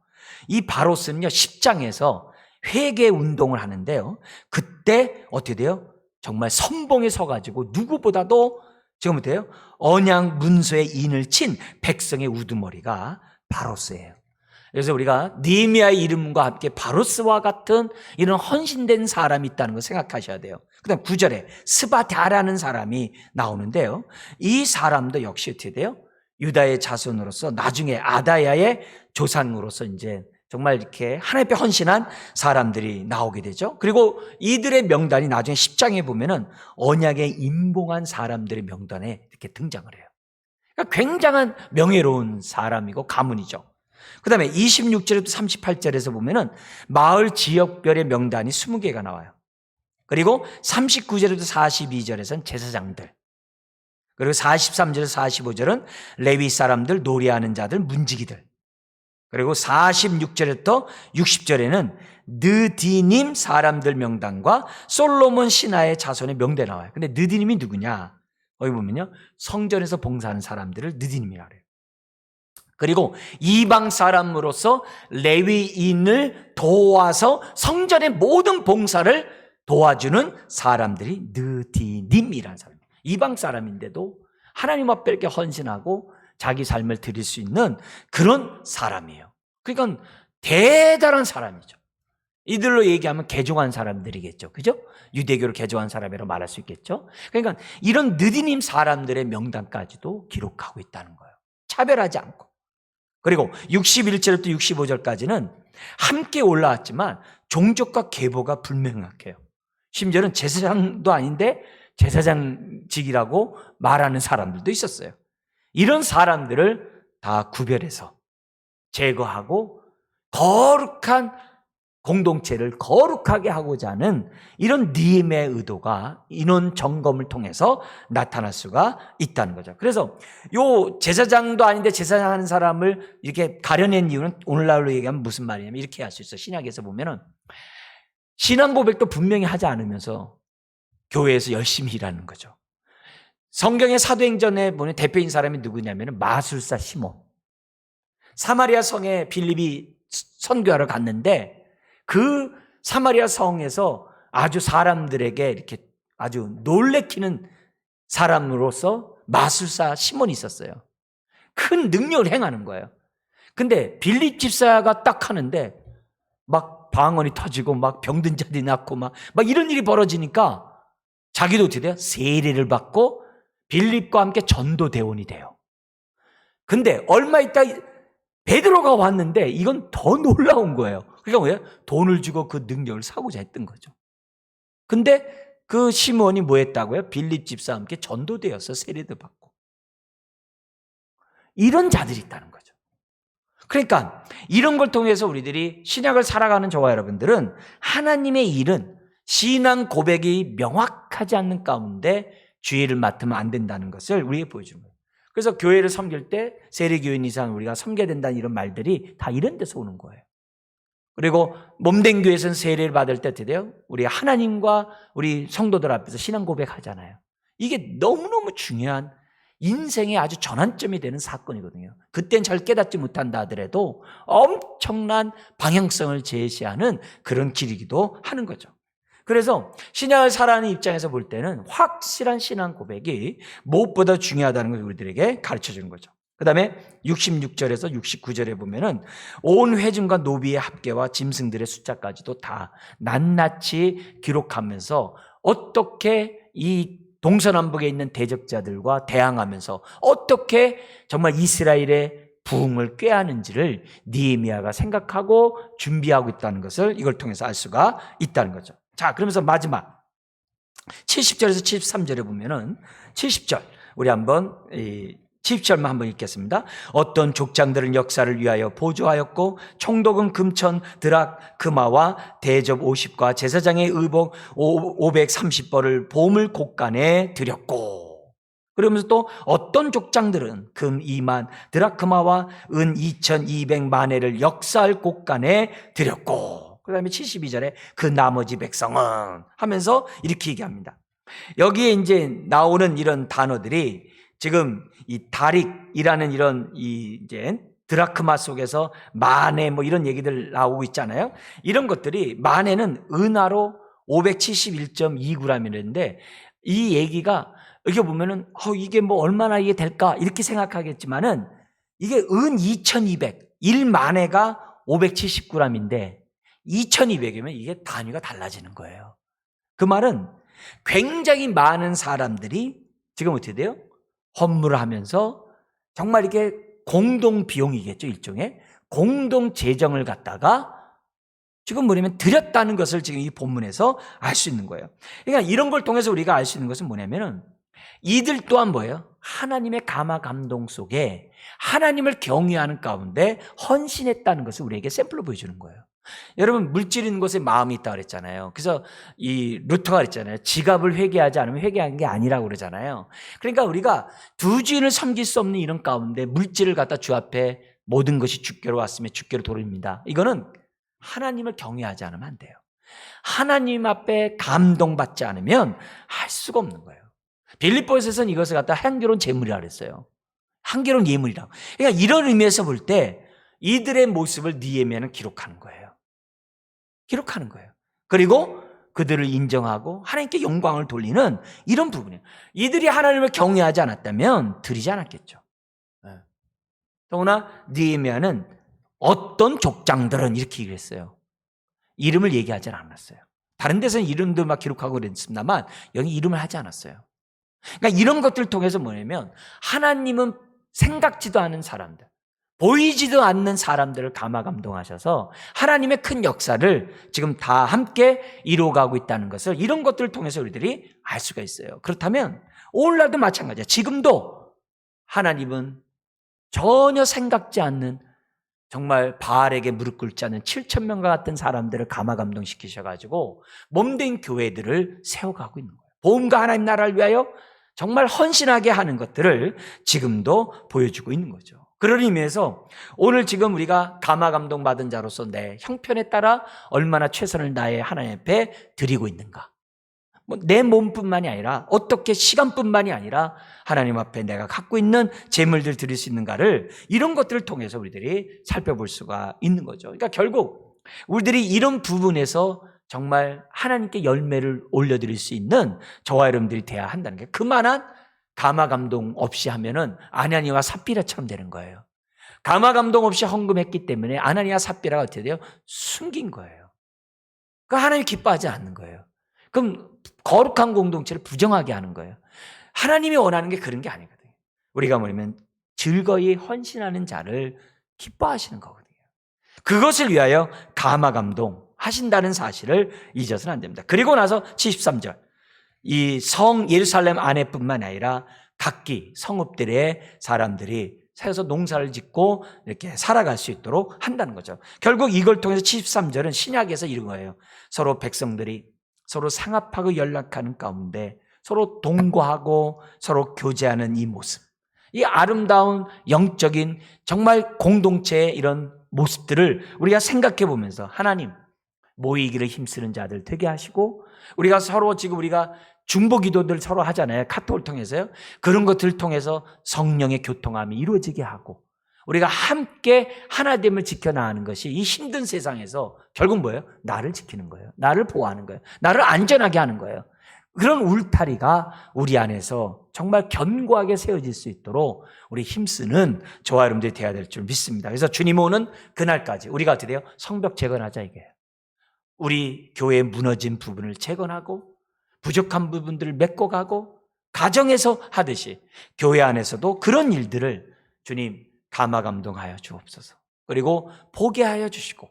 이 바로스는요 10장에서 회개 운동을 하는데요. 그때 어떻게 돼요? 정말 선봉에 서가지고 누구보다도 지금 어때요? 언약 문서에 인을 친 백성의 우두머리가 바로스예요. 그래서 우리가 느헤미야의 이름과 함께 바로스와 같은 이런 헌신된 사람이 있다는 걸 생각하셔야 돼요. 그 다음 9절에 스바다라는 사람이 나오는데요. 이 사람도 역시 어떻게 돼요? 유다의 자손으로서 나중에 아다야의 조상으로서 이제 정말 이렇게 하나님 앞에 헌신한 사람들이 나오게 되죠. 그리고 이들의 명단이 나중에 10장에 보면은 언약에 임봉한 사람들의 명단에 이렇게 등장을 해요. 그러니까 굉장한 명예로운 사람이고 가문이죠. 그 다음에 26절부터 38절에서 보면은 마을 지역별의 명단이 20개가 나와요. 그리고 39절부터 42절에서는 제사장들, 그리고 43절에서 45절은 레위 사람들, 노래하는 자들, 문지기들, 그리고 46절부터 60절에는 느디님 사람들 명단과 솔로몬 신하의 자손의 명단이 나와요. 근데 느디님이 누구냐? 여기 보면요, 성전에서 봉사하는 사람들을 느디님이라고 해요. 그리고 이방 사람으로서 레위인을 도와서 성전의 모든 봉사를 도와주는 사람들이 느디님이라는 사람이에요. 이방 사람인데도 하나님 앞에 이렇게 헌신하고 자기 삶을 드릴 수 있는 그런 사람이에요. 그러니까 대단한 사람이죠. 이들로 얘기하면 개종한 사람들이겠죠. 그죠? 유대교를 개종한 사람이라고 말할 수 있겠죠. 그러니까 이런 느디님 사람들의 명단까지도 기록하고 있다는 거예요. 차별하지 않고. 그리고 61절부터 65절까지는 함께 올라왔지만 종족과 계보가 불명확해요. 심지어는 제사장도 아닌데 제사장직이라고 말하는 사람들도 있었어요. 이런 사람들을 다 구별해서 제거하고 거룩한 공동체를 거룩하게 하고자 하는 이런 느헤미야의 의도가 인원 점검을 통해서 나타날 수가 있다는 거죠. 그래서 요 제사장도 아닌데 제사장 하는 사람을 이렇게 가려낸 이유는 오늘날로 얘기하면 무슨 말이냐면 이렇게 할 수 있어요. 신약에서 보면은 신앙 고백도 분명히 하지 않으면서 교회에서 열심히 일하는 거죠. 성경의 사도행전에 보면 대표인 사람이 누구냐면 마술사 시몬. 사마리아 성에 빌립이 선교하러 갔는데 그 사마리아 성에서 아주 사람들에게 이렇게 아주 놀래키는 사람으로서 마술사 시몬이 있었어요. 큰 능력을 행하는 거예요. 근데 빌립 집사가 딱 하는데 막 방언이 터지고 막 병든 자들이 낫고 막 이런 일이 벌어지니까 자기도 어떻게 돼요? 세례를 받고 빌립과 함께 전도대원이 돼요. 근데 얼마 있다 베드로가 왔는데 이건 더 놀라운 거예요. 그러니까 뭐예요? 돈을 주고 그 능력을 사고자 했던 거죠. 근데 그 시몬이 뭐 했다고요? 빌립 집사와 함께 전도되어서 세례도 받고. 이런 자들이 있다는 거죠. 그러니까 이런 걸 통해서 우리들이 신약을 살아가는 저와 여러분들은 하나님의 일은 신앙 고백이 명확하지 않는 가운데 주의를 맡으면 안 된다는 것을 우리에게 보여주는 거예요. 그래서 교회를 섬길 때 세례교인 이상 우리가 섬겨야 된다는 이런 말들이 다 이런 데서 오는 거예요. 그리고 몸된 교회에서는 세례를 받을 때 어떻게 돼요? 우리 하나님과 우리 성도들 앞에서 신앙 고백하잖아요. 이게 너무너무 중요한 인생의 아주 전환점이 되는 사건이거든요. 그땐 잘 깨닫지 못한다 하더라도 엄청난 방향성을 제시하는 그런 길이기도 하는 거죠. 그래서 신앙을 살아가는 입장에서 볼 때는 확실한 신앙 고백이 무엇보다 중요하다는 것을 우리들에게 가르쳐 주는 거죠. 그 다음에 66절에서 69절에 보면은 온 회중과 노비의 합계와 짐승들의 숫자까지도 다 낱낱이 기록하면서 어떻게 이 동서남북에 있는 대적자들과 대항하면서 어떻게 정말 이스라엘의 부흥을 꾀하는지를 느헤미야가 생각하고 준비하고 있다는 것을 이걸 통해서 알 수가 있다는 거죠. 자, 그러면서 마지막 70절에서 73절에 보면은 70절 우리 한번 70절만 한번 읽겠습니다. 어떤 족장들은 역사를 위하여 보조하였고 총독은 금천 드라크마와 대접 50과 제사장의 의복 530벌을 보물 곡간에 드렸고, 그러면서 또 어떤 족장들은 금 2만 드라크마와 은 2200만회를 역사할 곡간에 드렸고, 그 다음에 72절에 그 나머지 백성은 하면서 이렇게 얘기합니다. 여기에 이제 나오는 이런 단어들이 지금 이 다릭이라는 이런 이제 드라크마 속에서 만회 뭐 이런 얘기들 나오고 있잖아요. 이런 것들이 만회는 은하로 571.2g이랬는데 이 얘기가 이렇게 보면은 이게 뭐 얼마나 이게 될까 이렇게 생각하겠지만은 이게 은 2200, 1만회가 570g인데 2200이면 이게 단위가 달라지는 거예요. 그 말은 굉장히 많은 사람들이 지금 어떻게 돼요? 헌물을 하면서 정말 이게 공동 비용이겠죠. 일종의 공동 재정을 갖다가 지금 뭐냐면 드렸다는 것을 지금 이 본문에서 알 수 있는 거예요. 그러니까 이런 걸 통해서 우리가 알 수 있는 것은 뭐냐면은 이들 또한 뭐예요? 하나님의 감화 감동 속에 하나님을 경외하는 가운데 헌신했다는 것을 우리에게 샘플로 보여주는 거예요. 여러분, 물질 있는 곳에 마음이 있다고 그랬잖아요. 그래서 이 루터가 그랬잖아요. 지갑을 회개하지 않으면 회개한 게 아니라고 그러잖아요. 그러니까 우리가 두 주인을 섬길 수 없는 이런 가운데 물질을 갖다 주 앞에 모든 것이 주께로 왔으면 주께로 돌립니다. 이거는 하나님을 경외하지 않으면 안 돼요. 하나님 앞에 감동받지 않으면 할 수가 없는 거예요. 빌립보서에서는 이것을 갖다 향기로운 제물이라고 그랬어요. 향기로운 예물이라고. 그러니까 이런 의미에서 볼 때 이들의 모습을 느헤미야는 기록하는 거예요. 기록하는 거예요. 그리고 그들을 인정하고 하나님께 영광을 돌리는 이런 부분이에요. 이들이 하나님을 경외하지 않았다면 드리지 않았겠죠. 더구나 느헤미야는 어떤 족장들은 이렇게 얘기했어요. 이름을 얘기하지 않았어요. 다른 데서는 이름도 막 기록하고 그랬습니다만 여기 이름을 하지 않았어요. 그러니까 이런 것들을 통해서 뭐냐면 하나님은 생각지도 않은 사람들, 보이지도 않는 사람들을 감화 감동하셔서 하나님의 큰 역사를 지금 다 함께 이루어가고 있다는 것을 이런 것들을 통해서 우리들이 알 수가 있어요. 그렇다면 오늘날도 마찬가지야. 지금도 하나님은 전혀 생각지 않는 정말 바알에게 무릎 꿇지 않는 7,000명과 같은 사람들을 감화 감동시키셔가지고 몸된 교회들을 세워가고 있는 거예요. 복음과 하나님 나라를 위하여 정말 헌신하게 하는 것들을 지금도 보여주고 있는 거죠. 그런 의미에서 오늘 지금 우리가 감화 감동 받은 자로서 내 형편에 따라 얼마나 최선을 다해 하나님 앞에 드리고 있는가. 내 몸뿐만이 아니라 어떻게 시간뿐만이 아니라 하나님 앞에 내가 갖고 있는 재물들 드릴 수 있는가를 이런 것들을 통해서 우리들이 살펴볼 수가 있는 거죠. 그러니까 결국 우리들이 이런 부분에서 정말 하나님께 열매를 올려드릴 수 있는 저와 여러분들이 돼야 한다는 게 그만한 감화 감동 없이 하면은 아나니아와 삽비라처럼 되는 거예요. 감화 감동 없이 헌금했기 때문에 아나니아 삽비라가 어떻게 돼요? 숨긴 거예요. 그러니까 하나님 기뻐하지 않는 거예요. 그럼 거룩한 공동체를 부정하게 하는 거예요. 하나님이 원하는 게 그런 게 아니거든요. 우리가 뭐냐면 즐거이 헌신하는 자를 기뻐하시는 거거든요. 그것을 위하여 감화 감동 하신다는 사실을 잊어서는 안 됩니다. 그리고 나서 73절 이 성 예루살렘 안에뿐만 아니라 각기 성읍들의 사람들이 세워서 농사를 짓고 이렇게 살아갈 수 있도록 한다는 거죠. 결국 이걸 통해서 73절은 신약에서 이런 거예요. 서로 백성들이 서로 상합하고 연락하는 가운데 서로 동거하고 서로 교제하는 이 모습, 이 아름다운 영적인 정말 공동체의 이런 모습들을 우리가 생각해 보면서 하나님, 모이기를 힘쓰는 자들 되게 하시고, 우리가 서로 지금 우리가 중보기도들 서로 하잖아요. 카톡을 통해서요. 그런 것들을 통해서 성령의 교통함이 이루어지게 하고, 우리가 함께 하나됨을 지켜나가는 것이 이 힘든 세상에서 결국 뭐예요? 나를 지키는 거예요. 나를 보호하는 거예요. 나를 안전하게 하는 거예요. 그런 울타리가 우리 안에서 정말 견고하게 세워질 수 있도록 우리 힘쓰는 저와 여러분들이 되어야 될 줄 믿습니다. 그래서 주님 오는 그날까지 우리가 어떻게 돼요? 성벽 재건하자 이게요. 우리 교회의 무너진 부분을 재건하고 부족한 부분들을 메꿔가고 가정에서 하듯이 교회 안에서도 그런 일들을 주님 감화감동하여 주옵소서. 그리고 보게 하여 주시고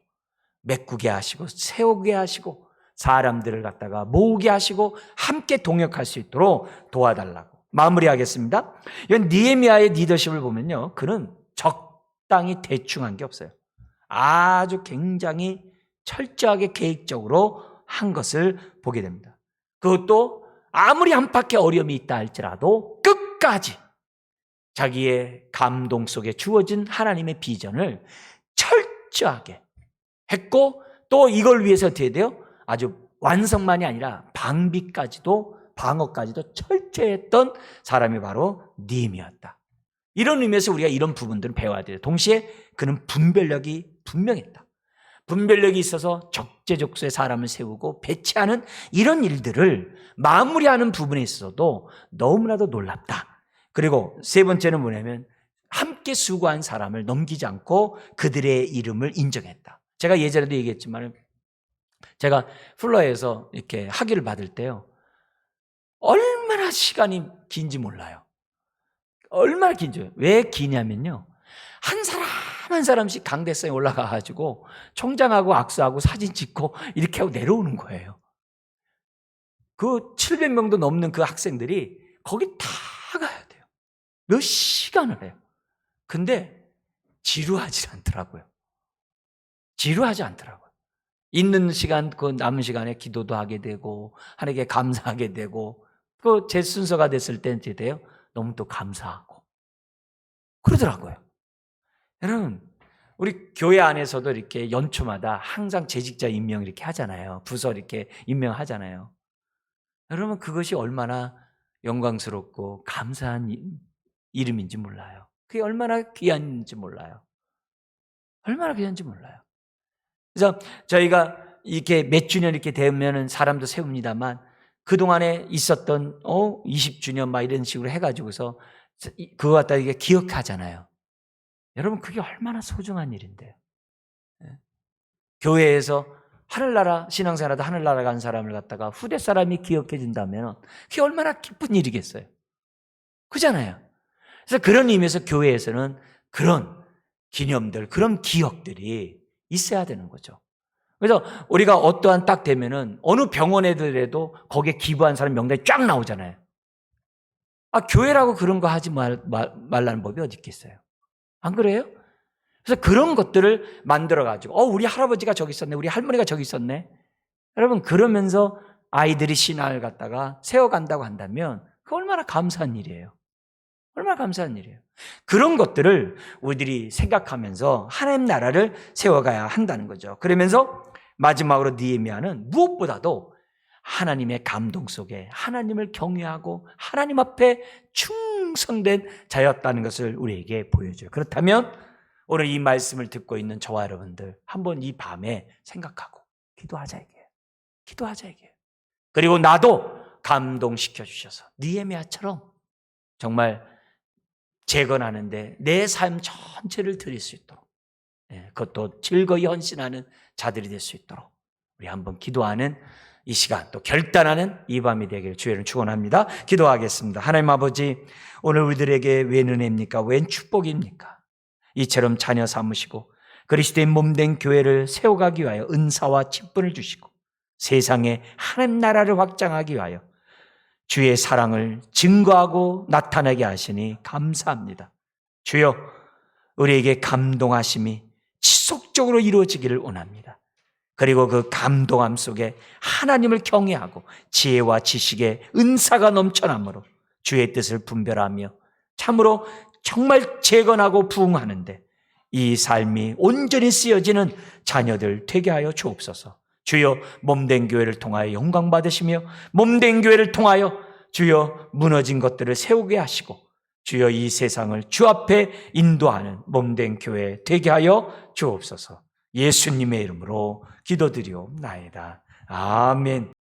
메꾸게 하시고 세우게 하시고 사람들을 갖다가 모으게 하시고 함께 동역할 수 있도록 도와달라고 마무리하겠습니다. 이건 느헤미야의 리더십을 보면요, 그는 적당히 대충한 게 없어요. 아주 굉장히 철저하게 계획적으로 한 것을 보게 됩니다. 그것도 아무리 안팎의 어려움이 있다 할지라도 끝까지 자기의 감동 속에 주어진 하나님의 비전을 철저하게 했고, 또 이걸 위해서 어떻게 돼요? 아주 완성만이 아니라 방어까지도 철저히 했던 사람이 바로 느헤미야였다. 이런 의미에서 우리가 이런 부분들을 배워야 돼요. 동시에 그는 분별력이 분명했다. 분별력이 있어서 적재적소에 사람을 세우고 배치하는 이런 일들을 마무리하는 부분에 있어서도 너무나도 놀랍다. 그리고 세 번째는 뭐냐면 함께 수고한 사람을 넘기지 않고 그들의 이름을 인정했다. 제가 예전에도 얘기했지만 제가 플러에서 이렇게 학위를 받을 때요, 얼마나 시간이 긴지 몰라요. 얼마나 긴지. 왜 기냐면요, 한 사람 한 사람씩 강대상에 올라가가지고 총장하고 악수하고 사진 찍고 이렇게 하고 내려오는 거예요. 그 700명도 넘는 그 학생들이 거기 다 가야 돼요. 몇 시간을 해요. 근데 지루하지 않더라고요. 지루하지 않더라고요. 있는 시간, 그 남은 시간에 기도도 하게 되고 하나님께 감사하게 되고, 그 제 순서가 됐을 때 이제 돼요. 너무 또 감사하고 그러더라고요. 여러분, 우리 교회 안에서도 이렇게 연초마다 항상 재직자 임명 이렇게 하잖아요. 부서 이렇게 임명하잖아요. 여러분, 그것이 얼마나 영광스럽고 감사한 이름인지 몰라요. 그게 얼마나 귀한지 몰라요. 얼마나 귀한지 몰라요. 그래서 저희가 이렇게 몇 주년 이렇게 되면은 사람도 세웁니다만, 그동안에 있었던 20주년 막 이런 식으로 해가지고서 그거 갖다 이게 기억하잖아요. 여러분, 그게 얼마나 소중한 일인데요. 교회에서 하늘나라 신앙생활하다 하늘나라 간 사람을 갖다가 후대 사람이 기억해 준다면 그게 얼마나 기쁜 일이겠어요. 그잖아요. 그래서 그런 의미에서 교회에서는 그런 기념들, 그런 기억들이 있어야 되는 거죠. 그래서 우리가 어떠한 딱 되면은 어느 병원에들에도 거기에 기부한 사람 명단이 쫙 나오잖아요. 교회라고 그런 거 하지 말라는 법이 어디 있겠어요? 안 그래요? 그래서 그런 것들을 만들어가지고, 우리 할아버지가 저기 있었네, 우리 할머니가 저기 있었네. 여러분, 그러면서 아이들이 신앙을 갖다가 세워간다고 한다면 그 얼마나 감사한 일이에요. 얼마나 감사한 일이에요. 그런 것들을 우리들이 생각하면서 하나님 나라를 세워가야 한다는 거죠. 그러면서 마지막으로 느헤미야는 무엇보다도 하나님의 감동 속에 하나님을 경외하고 하나님 앞에 충성된 자였다는 것을 우리에게 보여줘요. 그렇다면 오늘 이 말씀을 듣고 있는 저와 여러분들, 한번 이 밤에 생각하고 기도하자 이게요. 기도하자 이게요. 그리고 나도 감동시켜 주셔서 느헤미야처럼 정말 재건하는데 내 삶 전체를 드릴 수 있도록, 그것도 즐거이 헌신하는 자들이 될 수 있도록 우리 한번 기도하는 이 시간, 또 결단하는 이 밤이 되기를 주의를 축원합니다. 기도하겠습니다. 하나님 아버지, 오늘 우리들에게 웬 은혜입니까? 웬 축복입니까? 이처럼 자녀 삼으시고 그리스도의 몸된 교회를 세워가기 위하여 은사와 직분을 주시고 세상에 하나님 나라를 확장하기 위하여 주의 사랑을 증거하고 나타나게 하시니 감사합니다. 주여, 우리에게 감동하심이 지속적으로 이루어지기를 원합니다. 그리고 그 감동함 속에 하나님을 경외하고 지혜와 지식의 은사가 넘쳐나므로 주의 뜻을 분별하며 참으로 정말 재건하고 부흥하는데 이 삶이 온전히 쓰여지는 자녀들 되게 하여 주옵소서. 주여, 몸된 교회를 통하여 영광 받으시며 몸된 교회를 통하여 주여 무너진 것들을 세우게 하시고 주여 이 세상을 주 앞에 인도하는 몸된 교회 되게 하여 주옵소서. 예수님의 이름으로 기도드리옵나이다. 아멘.